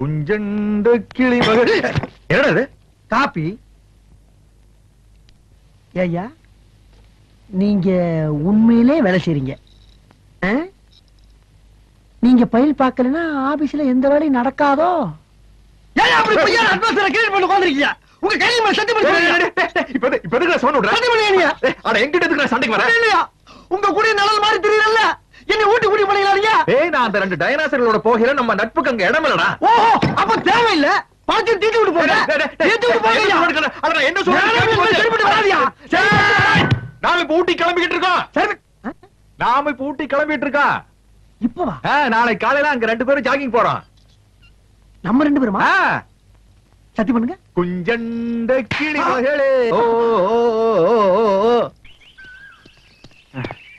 குஞ்சண்ட கிளி மகள் என்னது காப்பி. ஐயா நீங்க உண்மையிலே வேலை செய்றீங்க. நீங்க பயில் பார்க்கலன்னா ஆபீஸ்ல எந்த வேலையும் நடக்காதோ. உங்க கையில சண்டை உங்க கூட நலல் மாதிரி தெரியல. என்ன ஊட்டி கூட்டி பண்ணிக்கலாங்க. நான் அந்த 2 டைனாசர்களோட போகையில நம்ம நட்புக்கு அங்க இடம் இல்லடா. ஓஹோ அப்ப தேவையில்லை. பாத்து தீட்டு விட்டு போங்க. தீட்டு விட்டு போங்க. அட என்ன சொல்றீங்க? நாம இப்ப ஊட்டி கிளம்பிட்டு இருக்கோம். நாம இப்ப ஊட்டி கிளம்பிட்டு இருக்கோம். இப்பவா? நாளை காலையில அங்க 2 பேரும் ஜாகிங் போறோம். நம்ம 2 பேருமா? சத்தி பண்ணுங்க. குஞ்சண்ட கிளி மகளே.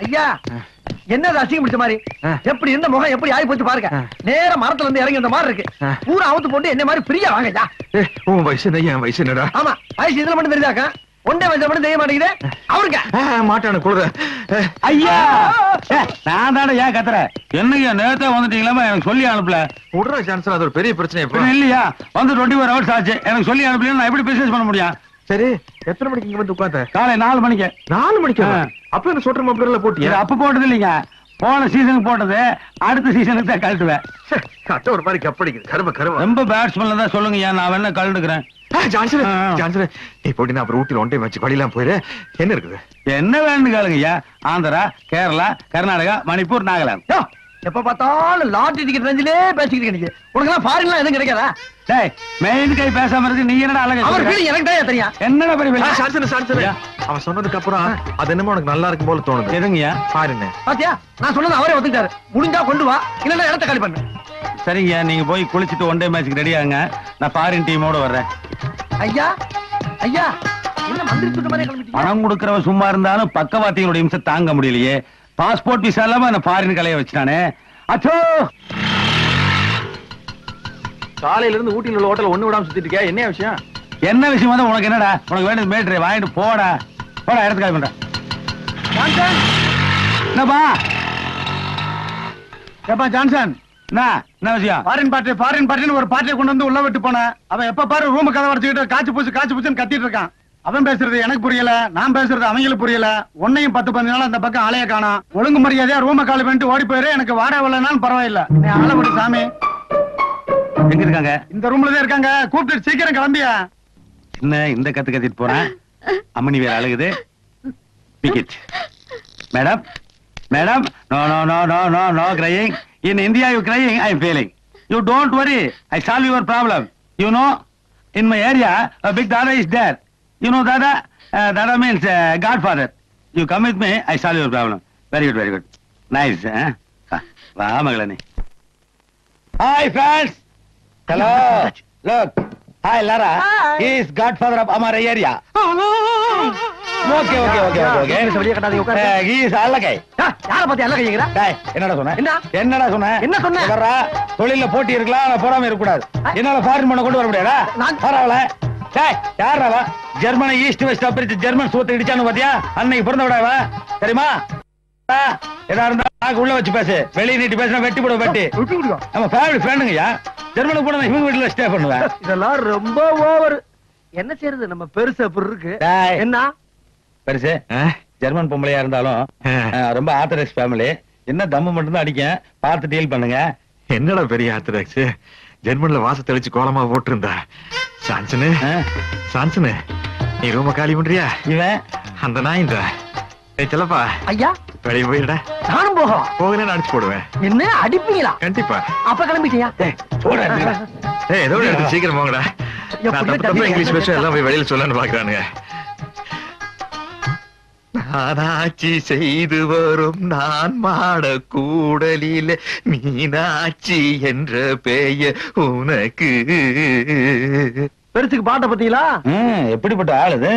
ஐயா என்ன அசிங்கம் பிடிச்ச மாதிரி எப்படி இருந்த முகம் எப்படி ஆகி போச்சு பாருங்க. நேர மரத்துல இருந்து இறங்கி இந்த மாதிரி இருக்கு. பூரா அவுத்து போட்டு என்ன மாதிரி பிரியா வாங்க. உன் வயசு என் வயசு என்னடா? ஆமா வயசு இதுல மட்டும் தெரிஞ்சாக்க ஒன்றே வயசுல மட்டும் தெரிய மாட்டேங்குது. அவருங்க மாட்டான குடுற. ஐயா நான் தானே ஏன் கத்துறேன்? என்னையா நேரத்தை வந்துட்டீங்களா? எனக்கு சொல்லி அனுப்பல. விடுற சான்ஸ் அது ஒரு பெரிய பிரச்சனை. இல்லையா வந்து 24 hours ஆச்சு. எனக்கு சொல்லி அனுப்பல. நான் எப்படி பிசினஸ் பண்ண முடியும்? சரி எத்தனை மணிக்கு இங்க வந்து உட்கார்ந்த? காலை 4 மணிக்கு. 4 மணிக்கு? அப்ப என்ன சொல்ற மாப்பிள்ள போட்டியா? அப்ப போட்டது இல்லைங்க. போன சீசனுக்கு போட்டது. அடுத்த சீசனுக்கு தான் கழட்டுவேன். கட்ட ஒரு மாதிரி கப்படிக்குது. கரும கரும. ரொம்ப பேட்ஸ்மேன்ல தான் சொல்லுங்க. நான் வேணா கழட்டுக்கிறேன். நீ போட்டி நான் அப்புறம் ஊட்டில ஒன்றை வச்சு வழியெல்லாம் போயிரு. என்ன இருக்குது? என்ன வேணும்னு கேளுங்கய்யா. ஆந்திரா, கேரளா, கர்நாடகா, மணிப்பூர், நாகாலாந்து. எப்ப பார்த்தாலும் லாட்டரி டிக்கெட் ரேஞ்சிலே பேசிக்கிட்டு உனக்கு எல்லாம் ஃபாரின்லாம் எதுவும் கிடைக்காதா? டேய் மெயின் கை பேசாம இருக்கு. நீ என்னடா அழகா? அவர் ஃபீலிங் எனக்கு தான் தெரியும். என்னடா பெரிய அவன் சொன்னதுக்கு அப்புறம் அது என்னமோ உனக்கு நல்லா இருக்கும் போல தோணுது. எதுங்கய்யா? ஃபாரின். பாத்தியா நான் சொன்னது அவரே ஒத்துக்கிட்டாரு. முடிஞ்சா கொண்டு வா, இல்லன்னா இடத்த காலி பண்ணு. சரிங்க நீங்க போய் குளிச்சுட்டு ஒன் டே மேட்ச்க்கு ரெடி ஆகுங்க. நான் ஃபாரின் டீமோட வர்றேன். ஐயா ஐயா என்ன மந்திரி சுத்த மாதிரி கிளம்பிட்டீங்க? பணம் கொடுக்கறவன் சும்மா இருந்தாலும் பக்கவாத்திகளோட இம்சை தாங்க முடியலையே. பாஸ்போர்ட் விசா இல்லாம என்ன ஃபாரின் கலைய வச்சுட்டானே. அச்சோ காலையில இருந்து ஊட்டில உள்ள ஹோட்டல் ஒண்ணு விடாம சுத்திட்டு இருக்கியா? என்ன விஷயம்? என்ன விஷயம் தான் உனக்கு? என்னடா உனக்கு வேண்டியது மேட்ரு வாங்கிட்டு போடா. போடா இடத்துக்கு காலி பண்ற. என்னப்பா ஏப்பா ஜான்சன் என்ன விஷயம்? ஃபாரின் பார்ட்டின்னு ஒரு பார்ட்டியை கொண்டு வந்து உள்ள விட்டு போனேன். அவன் எப்ப பாரு ரூம் கதை வச்சுக்கிட்டு காய்ச்சி பூச்சுன்னு கத்திட்டு இருக்கான். அவன் பேசுறது எனக்கு புரியல, நான் பேசுறது அவங்களுக்கு புரியல. உன்னையும் 10-15 நாள் அந்த பக்கம் ஆளைய காணோம். ஒழுங்கு மரியாதையா ரூம காலி பண்ணிட்டு ஓடி போயிரு. எனக்கு வாடகை வரலனாலும் பரவாயில்ல. நீ ஆள விடு சாமி. எங்க இருக்காங்க? இந்த ரூம்ல தான் இருக்காங்க. கூப்பிட்டு சீக்கிரம் கிளம்பியா. என்ன இந்த கத்து கத்திட்டு போறேன்? அம்மனி வேற அழுகுது. பிகிட் madam madam no no no no no no crying. In India you crying, I am failing. You don't worry, I solve your problem. You know, in my area a big Dada is there. You know Dada? Dada means Godfather. You come with me, I solve your problem. Very good, very good. Nice, வா மகளே. Hi friends. Hello. Look. Hi Lara. He is Godfather of our area. Okay. He is Allagai. யார பத்தி அல்ல கைங்கற? டேய் என்னடா சொன்ன? என்ன சொன்ன? வரா தொழில்ல போட்டி இருக்கலாம். நான் போறாம இருக்க கூடாது. என்னால ஃபாரின் பண்ண கொண்டு வர முடியாதா? பரவாயில்ல. டேய் யாரா? ஜெர்மனி ஈஸ்ட் வெஸ்ட் அப்பிரிச்சு ஜெர்மன் சூத்து இடிச்சானு பாத்தியா? அன்னைக்கு பிறந்த விடாவா தெரியுமா? ஏதா இருந்தா நாக்கு உள்ள வச்சு பேசு. வெளிய நீட்டி பேசினா வெட்டி போடுவ வெட்டி. நம்ம ஃபேமிலி ஃப்ரெண்டுங்கயா. ஜெர்மனுக்கு போனா இவங்க வீட்டுல ஸ்டே பண்ணுவேன். இதெல்லாம் ரொம்ப ஓவர். என்ன செய்யறது? நம்ம பெருசு அப்படி இருக்கு. என்ன பெருசு? ஜெர்மன் பொம்பளையா இருந்தாலும் ரொம்ப ஆர்த்தடாக்ஸ் ஃபேமிலி. என்ன தம்மு மட்டும் தான் அடிக்க. பார்த்து டீல் பண்ணுங்க. என்னடா பெரிய ஆர்த்தடாக்ஸ்? ஜெர்மன்ல வாச தெளிச்சு கோலமா போட்டிருந்தா. சான்சனு நீ ரூம காலி பண்றியா? இவன் அந்த நாயின்றா. செல்லப்பா ஐயா வெளியே போயிடா. நானும் போகலன்னு அடிச்சு போடுவேன். என்ன அடிப்பீங்களா? கண்டிப்பா. அப்ப கிளம்பிட்டியா? ஏதோ சீக்கிரம் போங்கடா. இங்கிலீஷ் பேச எல்லாம் போய் வெளியில சொல்லன்னு பாக்குறானுங்க. நானாட்சி செய்து வரும் நான் மாட கூடலில மீனாட்சி என்ற பெயர் உனக்கு. பெருசுக்கு பாட்ட பத்தீங்களா? எப்படிப்பட்ட ஆள் இது?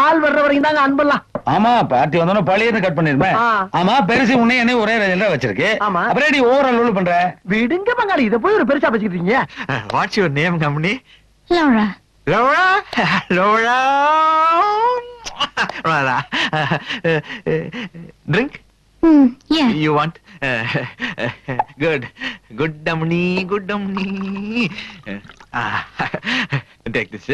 ஆள் வர்ற வரைக்கும் தாங்க அன்பெல்லாம். ஆமா பார்ட்டி வந்தோம் பழைய கட் பண்ணிருப்பேன். ஆமா பெருசு உன்னை என்ன ஒரே ரேஞ்சில வச்சிருக்கு. அப்புறம் ஓவரால் ரூல் பண்ற. விடுங்க பங்காளி, இத போய் ஒரு பெருசா வச்சுக்கிட்டீங்க. What's your name company? Laura. Laura? Laura? Drink Yeah. you want good dummy take this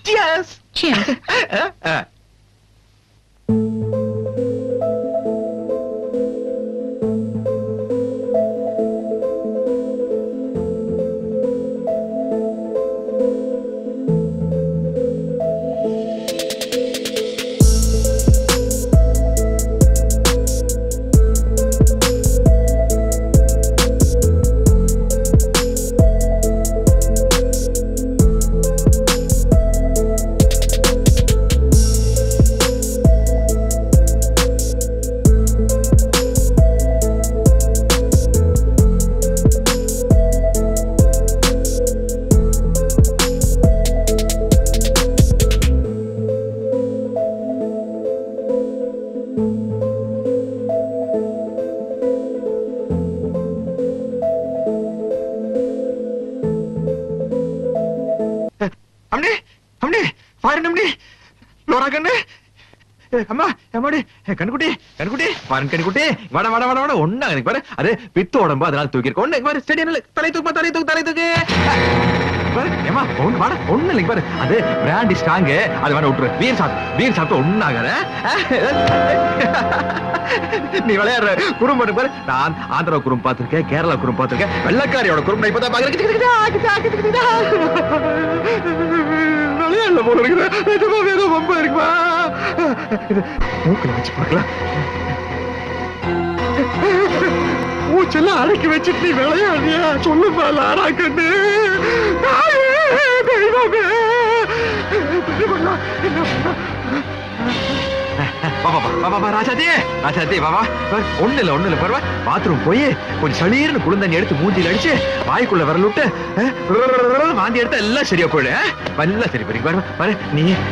cheers Cheers. கண்குட்டி பாருங்க கண்குட்டி வட வட வட வட ஒண்ணா எனக்கு பாரு அது பித்து உடம்பு அதனால தூக்கி இருக்கு ஒண்ணு பாரு ஸ்டேடியம்ல தலை தூக்கு பாரு ஏமா ஒண்ணு வட ஒண்ணு இல்லைங்க பாரு அது பிராண்டி ஸ்ட்ராங் அது வேணா விட்டுரு பீர் சாப்பிட்டு ஒண்ணாகற நீ விளையாடுற குறும்பு பாரு நான் ஆந்திரா குறும்பு பார்த்திருக்கேன் கேரளா குறும்பு பார்த்திருக்கேன் வெள்ளக்காரியோட குறும்பு இப்பதான் விளையாடல போல இருக்குது ஏதோ வம்பா இருக்குமா மூக்கல வச்சு பார்க்கலாம் மூச்செல்லாம் அடக்கி வச்சுட்டு நீ விளையாடியா சொல்லுமா லாரா கண்ணு ராஜாதி வாவா ஒண்ணு இல்ல பரவா பாத்ரூம் போய் கொஞ்சம் சளீர்னு குளிர்ந்தண்ணி எடுத்து மூஞ்சில அடிச்சு வாய்க்குள்ள வரல விட்டு வாந்தி எடுத்தா எல்லாம் சரியா போயிடு எல்லாம் சரி போறீங்க பாரு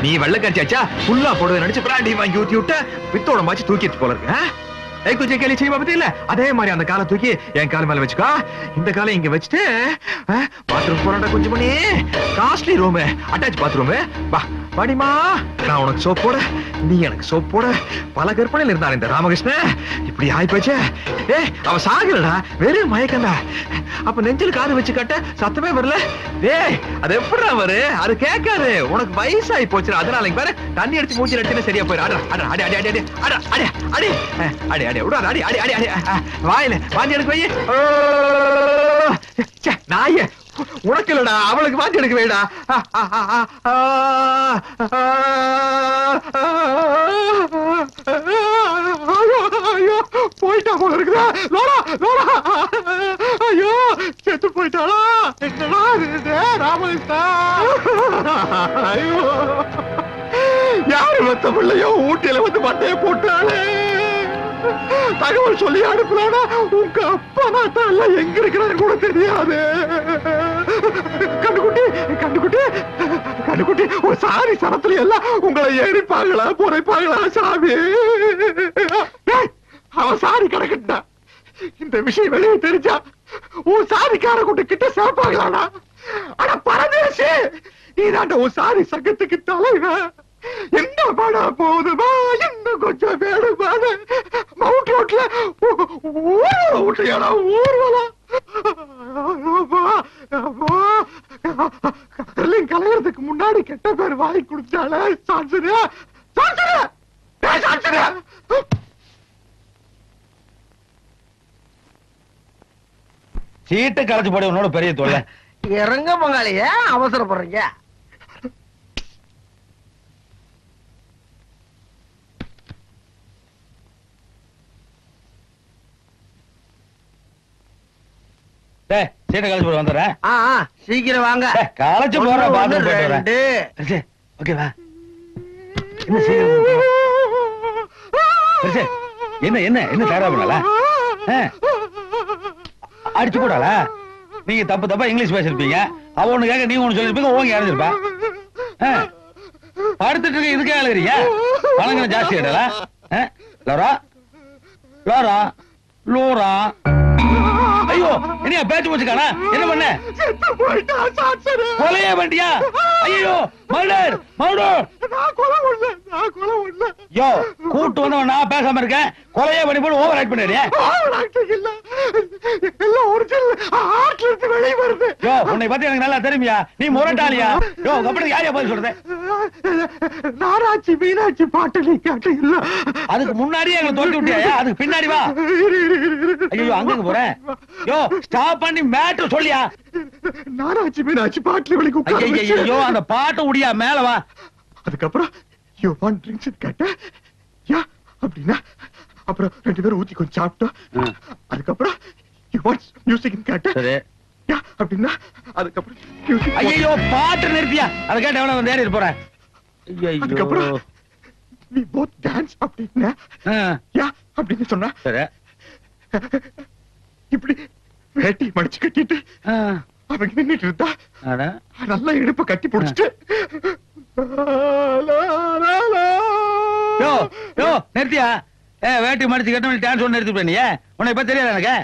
நீ வெள்ளக்காரிச்சாச்சா ஃபுல்லா போடுறது நினைச்சு பிராண்டி வாங்கி ஊத்தி விட்டு பித்தோட மாச்சு தூக்கிட்டு போல இருக்கு துஜே கேலி செய்வா பத்தி இல்ல அதே மாதிரி அந்த காலை தூக்கி என் கால மேல வச்சுக்கோ இந்த காலை இங்க வச்சுட்டு பாத்ரூம் போறாண்டா கொஞ்சம் பண்ணி காஸ்ட்லி ரூம் அட்டாச் பாத்ரூம் வா பாடிமா நான் உனக்கு சோப் போட நீ எனக்கு சோப் போட பல கற்பனையில் இருந்தான் இந்த ராமகிருஷ்ணன் இப்படி ஆயிப்போச்சே அவ சாகலடா வெறும் மயக்கண்டா அப்ப நெஞ்சில் காது வச்சு கட்ட சத்தமே வரல அது எப்படா வரு அது கேட்காது உனக்கு வயசாகி போச்சு அதனால பாரு தண்ணி அடிச்சு மூஞ்சில் அடிச்சுன்னு சரியா போயிரு வாயில வாந்தி எடுக்க வை நாயே உனக்கு இல்லடா அவளுக்கு வாந்தி எடுக்க வைடா போயிட்டா போல இருக்குதா லோலா லோலா ஐயோ செத்து போயிட்டாளா என்னடா ராமகிருஷ்ணா ஐயோ யாரு வந்த பிள்ளையோ ஊட்டியில வந்து மண்டையை போட்டாளே தகவல் சொல்லி அனுப்பலானா உங்க அப்பா நாட்டா எங்க இருக்கிறாரு கூட தெரியாது கண்டுகுட்டி ஒரு சாரி சரத்துல எல்லாம் உங்களை எரிப்பாங்களா புரைப்பாங்களா சாமி அவன் சாரி கிடக்கட்டா இந்த விஷயம் வெளியே தெரிஞ்சா உன் சாரிக்கார கூட்டு கிட்ட சேர்ப்பாங்களாடா ஆனா பரதேசி நீதாண்ட உன் சாரி சங்கத்துக்கு தலைவன் என்ன பட போதுமா இன்னும் கொஞ்சம் வேணுமான மவுண்ட் ரோட்ல ஊர்வலம் ஊர்வலம் கலையறதுக்கு முன்னாடி கெட்ட பேர் வாங்கி கொடுத்தால சீட்டை கலைச்சு போட உன்னோட பெரிய தொல்லை இறங்க பங்காளிய அவசரப்படுறீங்க சீட்டை கலைச்சு போட வந்துடுறேன் சீக்கிரம் வாங்க கலைச்சு போற பாத்ரூம் போயிட்டு வரேன் ஓகேவா என்ன சீக்கிரம் என்ன என்ன என்ன தயாரா பண்ணல அடிச்சு போடால நீங்க தப்பு தப்பா இங்கிலீஷ் பேசிருப்பீங்க அவ ஒண்ணு கேட்க நீ ஒண்ணு சொல்லிருப்பீங்க ஓங்க இறஞ்சிருப்பா படுத்துட்டு இருக்க இதுக்கே அழுகிறீங்க பழங்களை ஜாஸ்தி ஆயிடல லோரா லோரா லோரா ஐயோ என்னையா பேச்சு வச்சுக்கானா? என்ன பண்ண? கொலையே பண்ணியா? ஐயோ மர்டர் மர்டர். யோ கூட்டு வந்தவன் நான் பேசாம இருக்கேன். கொலையே பண்ணி போட்டு ஓவர் ஆக்ட் பண்ணிடுறியா? யோ உன்னை பத்தி எனக்கு நல்லா தெரியுமியா? நீ முரட்டாளியா? யோ அப்படி யாரையா பதில் சொல்றது? நாராட்சி மீனாட்சி பாட்டு நீ கேட்ட இல்ல. அதுக்கு முன்னாடியே எங்களை தோண்டி விட்டியா? அதுக்கு பின்னாடி வா. ஐயோ அங்க போறேன். யோ ஸ்டாப் பண்ணி மேட்டர் சொல்லியா? நாராட்சி மீனாட்சி பாட்டுல வலிக்கும். ஐயோ அந்த பாட்டு உடியா மேல வா. அதுக்கப்புறம் யூ வாண்ட் ட்ரிங்க்ஸ் கேட்ட. யா அப்படின்னா அப்புறம் 2 பேரும் ஊத்தி கொஞ்சம் சாப்பிட்டோம். அதுக்கப்புறம் யூ வாண்ட் மியூசிக் கேட்ட. சரி. யா அப்படின்னா அதுக்கப்புறம் ஐயோ பாட்டு நிறுத்தியா? அத கேட்ட எவன வந்து ஏறி போறேன். அதுக்கப்புறம் we both dance அப்படின்னா. யா அப்படின்னு சொன்னா. சரி. இப்படி வேட்டி மடிச்சு கட்டிட்டு அவங்க நின்னுட்டு இருந்தா நல்லா இடுப்ப கட்டி பிடிச்சிட்டு யோ யோ நிறுத்தியா? வேட்டி மடிச்சு கட்ட டான்ஸ் ஒண்ணு நிறுத்தி பண்ணி உன்னை இப்ப தெரியாது எனக்கு.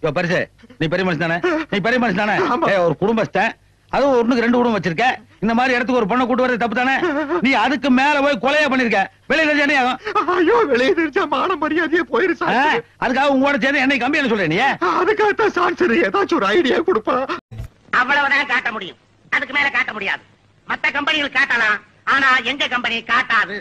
யோ பரிசு நீ பெரிய மனுஷன் தானே? நீ பெரிய மனுஷன் தானே? ஒரு குடும்பஸ்தன், அதுவும் ஒண்ணுக்கு 2 குடும்பம் வச்சிருக்க. இந்த மாதிரி இடத்துக்கு ஒரு பொண்ணை கூட்டு வரது தப்பு தானே? நீ அதுக்கு மேல போய் கொலையா பண்ணிருக்க. வெளியே தெரிஞ்சா ஆகும். ஐயோ வெளியே தெரிஞ்சா மான மரியாதையே போயிருச்சு. அதுக்காக உங்களோட சேர்ந்து என்னை கம்பியால சொல்றேன். நீ அதுக்காகத்தான் சான்சர் ஏதாச்சும் ஒரு ஐடியா கொடுப்பா. அவ்வளவுதான் காட்ட முடியும். அதுக்கு மேல காட்ட முடியாது. மத்த கம்பெனிகள் காட்டலாம், ஆனா எங்க கம்பெனி காட்டாது.